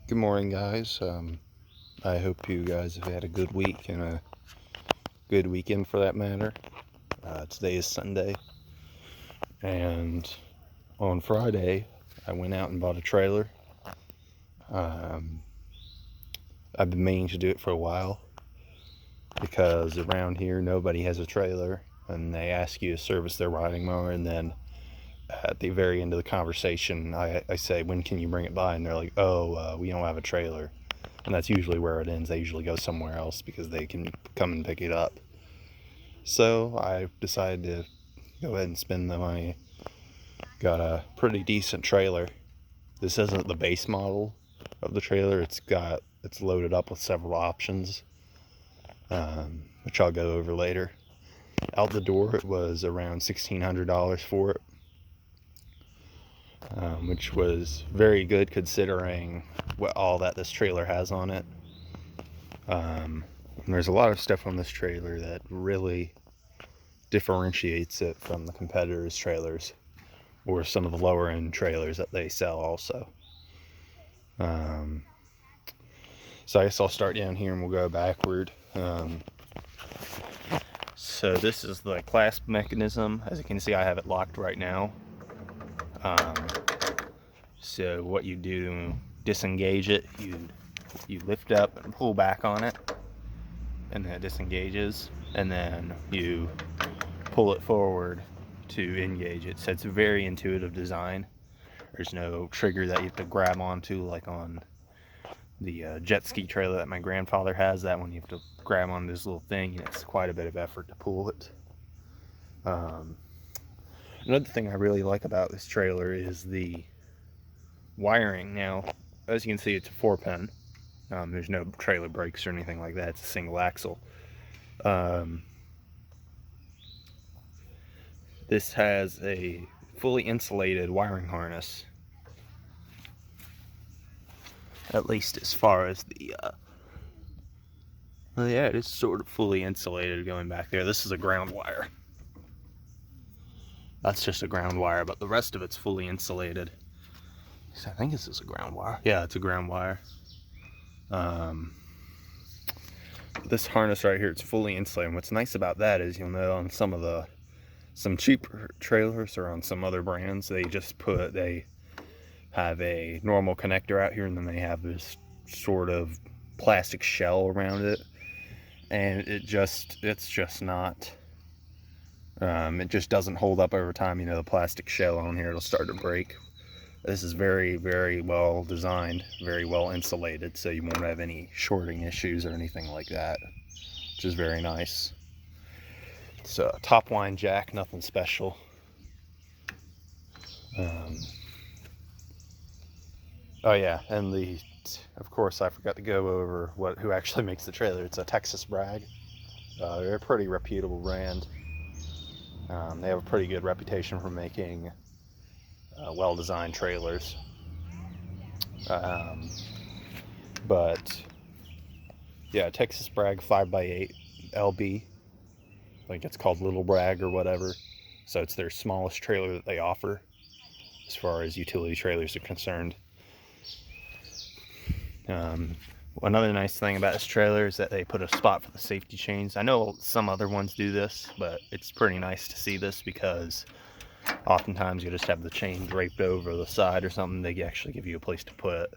Good morning, guys. I hope you guys have had a good week and a good weekend for that matter. Today is Sunday, and on Friday, I went out and bought a trailer. Um, I've been meaning to do it for a while because around here nobody has a trailer, and they ask you to service their riding mower, and then at the very end of the conversation, I say, "When can you bring it by?" And they're like, "Oh, we don't have a trailer." And that's usually where it ends. They usually go somewhere else because they can come and pick it up. So I decided to go ahead and spend the money. Got a pretty decent trailer. This isn't the base model of the trailer. It's loaded up with several options, which I'll go over later. Out the door, it was around $1,600 for it, which was very good considering what all that this trailer has on it. There's a lot of stuff on this trailer that really differentiates it from the competitors' trailers or some of the lower end trailers that they sell also. So I guess I'll start down here and we'll go backward. So this is the clasp mechanism. As you can see, I have it locked right now. So what you do to disengage it, you lift up and pull back on it, and then it disengages, and then you pull it forward to engage it. So it's a very intuitive design. There's no trigger that you have to grab onto like on the jet ski trailer that my grandfather has. That one you have to grab on this little thing, and it's quite a bit of effort to pull it. Another thing I really like about this trailer is the wiring. Now, as you can see, it's a 4-pin. There's no trailer brakes or anything like that. It's a single axle. This has a fully insulated wiring harness, at least as far as the well, yeah, it is sort of fully insulated going back there. This is a ground wire. That's just a ground wire, but the rest of it's fully insulated. I think this is a ground wire. Yeah, it's a ground wire. This harness right here, it's fully insulated. And what's nice about that is, you'll know on some cheaper trailers or on some other brands, they have a normal connector out here, and then they have this sort of plastic shell around it, and it's just not, it just doesn't hold up over time. You know, the plastic shell on here, it'll start to break. This is very, very well designed, very well insulated, so you won't have any shorting issues or anything like that, which is very nice. It's a top line jack, nothing special. Oh yeah, and of course I forgot to go over who actually makes the trailer. It's a Texas Bragg. They're a pretty reputable brand. They have a pretty good reputation for making well-designed trailers. But yeah, Texas Bragg 5x8 LB. I think it's called Little Bragg or whatever. So it's their smallest trailer that they offer as far as utility trailers are concerned. Another nice thing about this trailer is that they put a spot for the safety chains. I know some other ones do this, but it's pretty nice to see this because oftentimes you just have the chain draped over the side or something. They actually give you a place to put it.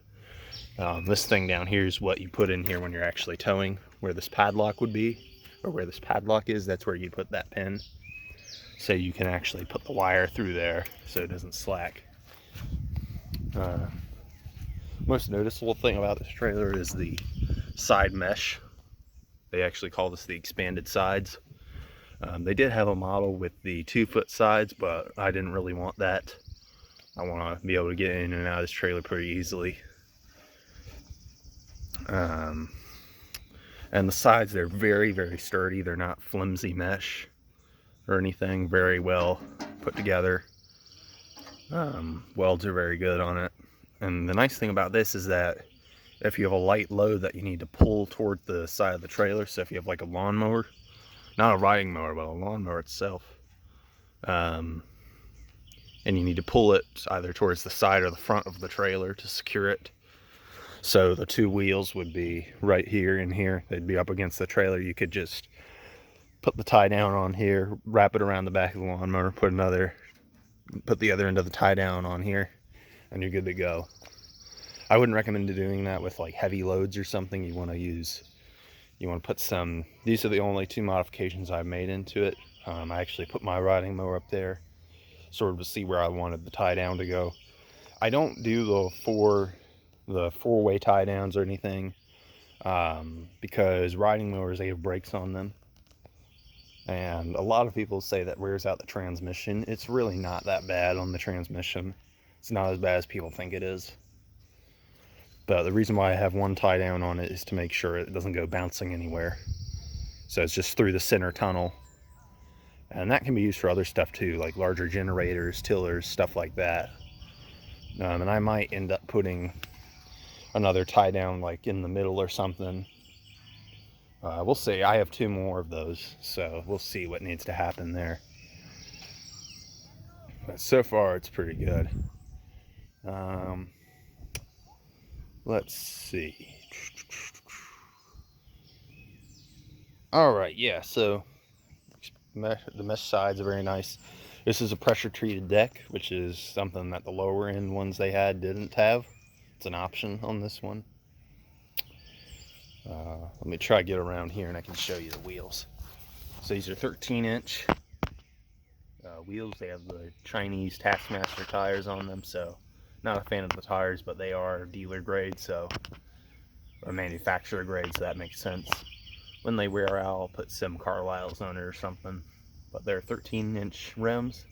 This thing down here is what you put in here when you're actually towing, where this padlock would be, or where this padlock is. That's where you put that pin, so you can actually put the wire through there so it doesn't slack. Most noticeable thing about this trailer is the side mesh. They actually call this the expanded sides. They did have a model with the 2-foot sides, but I didn't really want that. I want to be able to get in and out of this trailer pretty easily. And the sides, they're very, very sturdy. They're not flimsy mesh or anything. Very well put together. Welds are very good on it. And the nice thing about this is that if you have a light load that you need to pull toward the side of the trailer, so if you have like a lawnmower, not a riding mower, but a lawnmower itself, and you need to pull it either towards the side or the front of the trailer to secure it, So the two wheels would be right here and here. They'd be up against the trailer. You could just put the tie down on here, wrap it around the back of the lawnmower, put the other end of the tie down on here, and you're good to go. I wouldn't recommend doing that with like heavy loads or something. You want to put some, these are the only two modifications I've made into it. I actually put my riding mower up there sort of to see where I wanted the tie down to go. I don't do the four-way tie downs or anything, because riding mowers, they have brakes on them. And a lot of people say that wears out the transmission. It's really not that bad on the transmission. It's not as bad as people think it is. But the reason why I have one tie down on it is to make sure it doesn't go bouncing anywhere. So it's just through the center tunnel. And that can be used for other stuff too, like larger generators, tillers, stuff like that. And I might end up putting another tie down like in the middle or something. We'll see. I have two more of those, so we'll see what needs to happen there. But so far, it's pretty good. Let's see. All right, yeah, so the mesh sides are very nice. This is a pressure treated deck, which is something that the lower end ones they had didn't have. It's an option on this one. Let me try to get around here and I can show you the wheels. So these are 13-inch wheels. They have the Chinese Taskmaster tires on them, so not a fan of the tires, but they are dealer grade, so, or manufacturer grade, so that makes sense. When they wear out, I'll put some Carlisles on it or something. But they're 13-inch rims,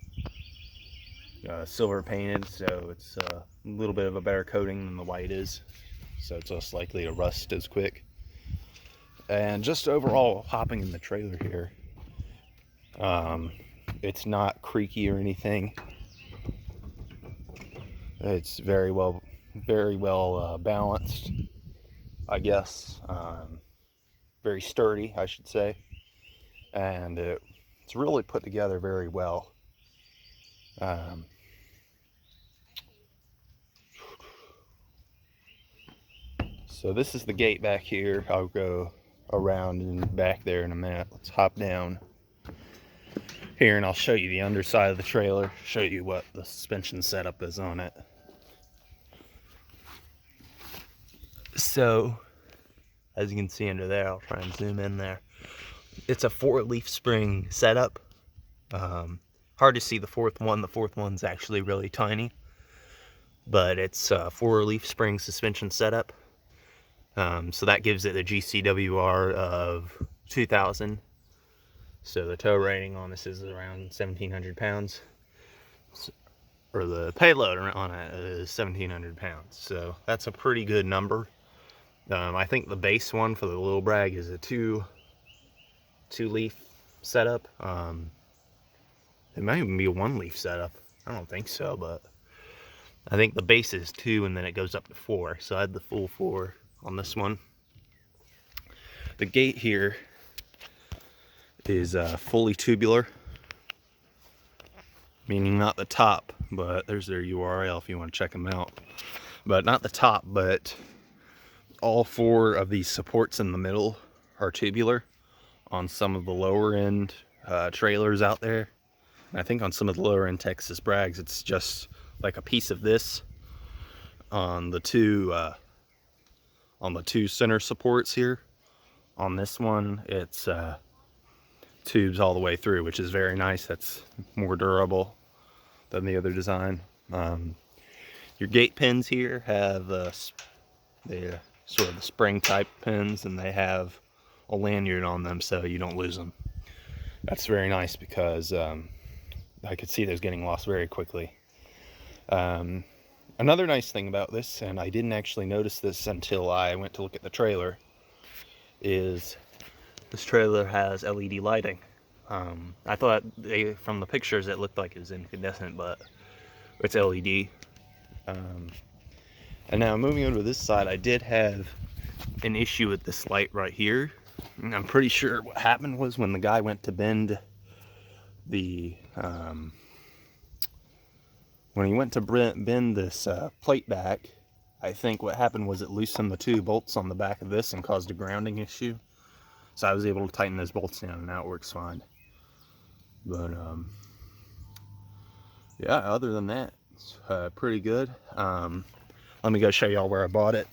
silver painted, so it's a little bit of a better coating than the white is, so it's less likely to rust as quick. And just overall, hopping in the trailer here, it's not creaky or anything. It's very well balanced, I guess. Very sturdy, I should say. And it's really put together very well. So this is the gate back here. I'll go around and back there in a minute. Let's hop down here and I'll show you the underside of the trailer, show you what the suspension setup is on it. So, as you can see under there, I'll try and zoom in there. It's a 4-leaf spring setup. Hard to see the fourth one. The fourth one's actually really tiny. But it's a 4-leaf spring suspension setup. So that gives it a GCWR of 2,000. So the tow rating on this is around 1,700 pounds. Or the payload on it is 1,700 pounds. So that's a pretty good number. I think the base one for the little Bragg is a two-leaf setup. It might even be a 1-leaf setup. I don't think so, but I think the base is 2 and then it goes up to 4. So I had the full 4 on this one. The gate here is fully tubular, meaning not the top, but there's their URL if you want to check them out. But not the top, but all 4 of these supports in the middle are tubular on some of the lower end trailers out there. And I think on some of the lower end Texas Braggs, it's just like a piece of this on the two center supports here. On this one, it's tubes all the way through, which is very nice. That's more durable than the other design. Your gate pins here have the sort of the spring type pins, and they have a lanyard on them so you don't lose them. That's very nice because I could see those getting lost very quickly. Another nice thing about this, and I didn't actually notice this until I went to look at the trailer, is this trailer has LED lighting. I thought from the pictures it looked like it was incandescent, but it's LED. And now moving over to this side, I did have an issue with this light right here. And I'm pretty sure what happened was when the guy went to bend the when he went to bend this plate back, I think what happened was it loosened the 2 bolts on the back of this and caused a grounding issue. So I was able to tighten those bolts down and now it works fine. But yeah, other than that, it's pretty good. Let me go show y'all where I bought it.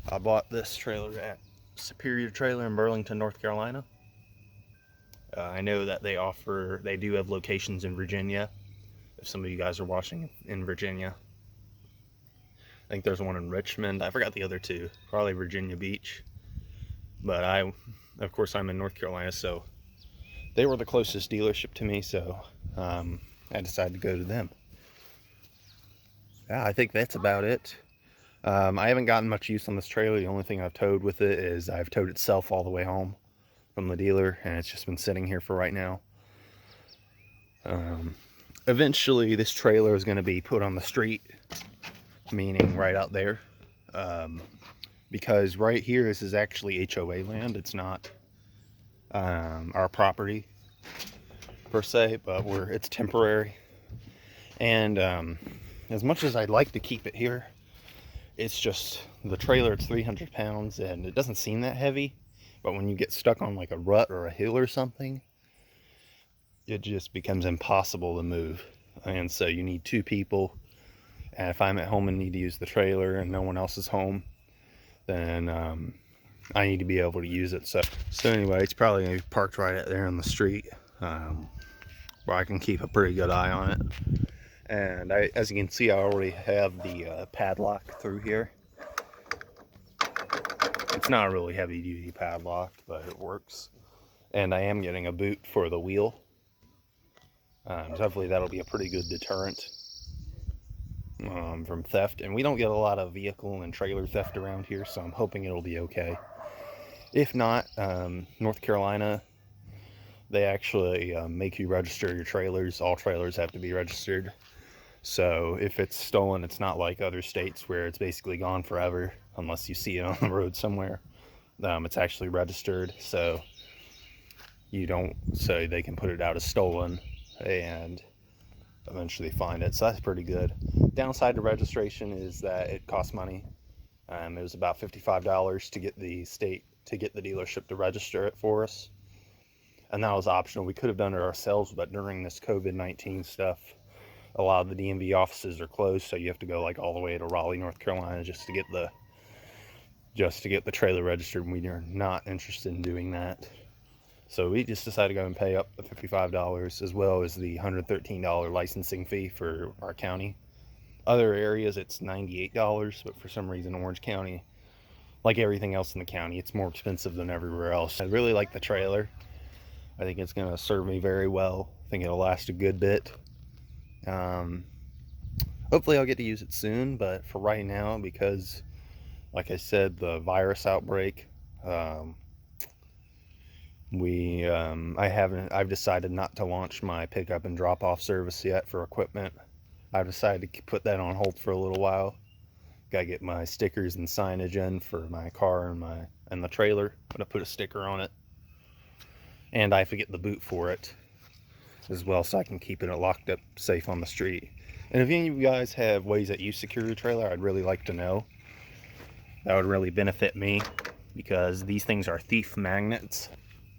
I bought this trailer at Superior Trailer in Burlington, North Carolina. I know that they do have locations in Virginia. If some of you guys are watching in Virginia. I think there's one in Richmond. I forgot the other 2. Probably Virginia Beach. But of course, I'm in North Carolina, so they were the closest dealership to me, so I decided to go to them. Yeah, I think that's about it. I haven't gotten much use on this trailer. The only thing I've towed with it is I've towed itself all the way home from the dealer, and it's just been sitting here for right now. Eventually, this trailer is going to be put on the street, meaning right out there, because right here, this is actually HOA land. It's not our property per se, but it's temporary. And as much as I'd like to keep it here, it's just the trailer. It's 300 pounds, and it doesn't seem that heavy, but when you get stuck on like a rut or a hill or something, it just becomes impossible to move. And so you need 2 people, and if I'm at home and need to use the trailer and no one else is home, then I need to be able to use it. So anyway, it's probably gonna be parked right out there on the street, where I can keep a pretty good eye on it. And as you can see, I already have the padlock through here. It's not a really heavy duty padlock, but it works. And I am getting a boot for the wheel. So hopefully that'll be a pretty good deterrent from theft. And we don't get a lot of vehicle and trailer theft around here, so I'm hoping it'll be okay. If not, North Carolina, they actually make you register your trailers. All trailers have to be registered. So if it's stolen, it's not like other states where it's basically gone forever unless you see it on the road somewhere. It's actually registered, so they can put it out as stolen and eventually find it. So that's pretty good. Downside to registration is that it costs money. It was about $55 to get the dealership to register it for us, and that was optional. We could have done it ourselves, but during this COVID-19 stuff, a lot of the DMV offices are closed, so you have to go like all the way to Raleigh, North Carolina just to get the trailer registered, and we are not interested in doing that. So we just decided to go and pay up the $55 as well as the $113 licensing fee for our county. Other areas it's $98, but for some reason Orange County, like everything else in the county, it's more expensive than everywhere else. I really like the trailer. I think it's going to serve me very well. I think it'll last a good bit. Hopefully I'll get to use it soon, but for right now, because like I said, the virus outbreak, I've decided not to launch my pickup and drop off service yet for equipment. I've decided to put that on hold for a little while. Gotta get my stickers and signage in for my car and the trailer. I'm gonna put a sticker on it, and I have to get the boot for it as well, so I can keep it locked up safe on the street. And if any of you guys have ways that you secure your trailer, I'd really like to know. That would really benefit me, because these things are thief magnets,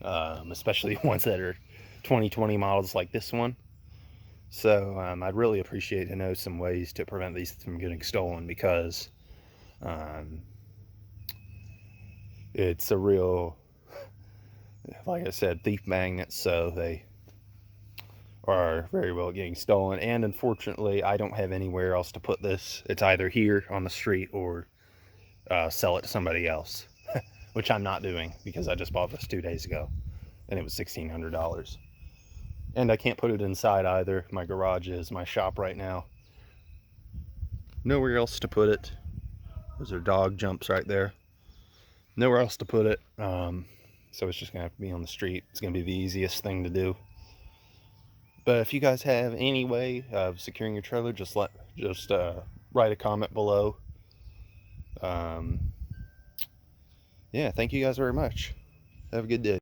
especially ones that are 2020 models like this one. So I'd really appreciate to know some ways to prevent these from getting stolen, because it's a real, like I said, thief magnets, so they are very well getting stolen. And unfortunately, I don't have anywhere else to put this. It's either here on the street or sell it to somebody else, which I'm not doing, because I just bought this 2 days ago and it was $1,600. And I can't put it inside either. My garage is my shop right now. Nowhere else to put it. There's a dog jumps right there. Nowhere else to put it. So it's just gonna have to be on the street. It's gonna be the easiest thing to do. But if you guys have any way of securing your trailer, just write a comment below. Yeah, thank you guys very much. Have a good day.